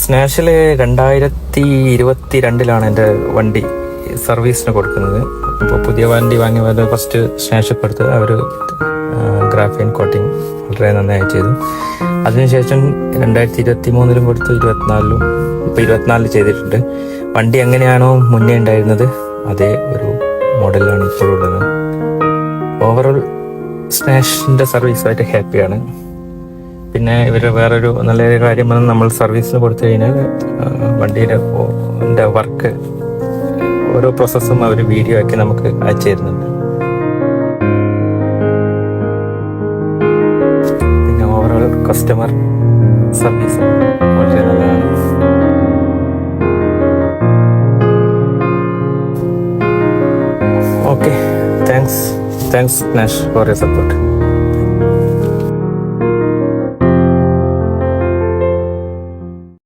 സ്നാഷിൽ 2022 എൻ്റെ വണ്ടി സർവീസിന് കൊടുക്കുന്നത്. അപ്പോൾ പുതിയ വണ്ടി വാങ്ങിയത് ഫസ്റ്റ് സ്നാഷ് കൊടുത്ത് അവർ ഗ്രാഫീൻ കോട്ടിങ് വളരെ നന്നായി ചെയ്തു. അതിനുശേഷം 2023 കൊടുത്തു, 24 ഇപ്പോൾ 24 ചെയ്തിട്ടുണ്ട്. വണ്ടി എങ്ങനെയാണോ മുന്നേ ഉണ്ടായിരുന്നത് അതേ ഒരു മോഡലാണ് ഇപ്പോഴുള്ളത്. ഓവറോൾ സ്നാഷിൻ്റെ സർവീസുമായിട്ട് ഹാപ്പിയാണ്. പിന്നെ ഇവർ വേറൊരു നല്ലൊരു കാര്യം പറഞ്ഞാൽ നമ്മൾ സർവീസിന് കൊടുത്തു കഴിഞ്ഞാൽ വണ്ടിയുടെ വർക്ക് ഓരോ പ്രോസസ്സും അവർ വീഡിയോ ആക്കി നമുക്ക് അയച്ചു തരുന്നുണ്ട്. പിന്നെ ഓവറോൾ കസ്റ്റമർ സർവീസ് വളരെ നല്ലതാണ്. Okay, thanks Nash for your support.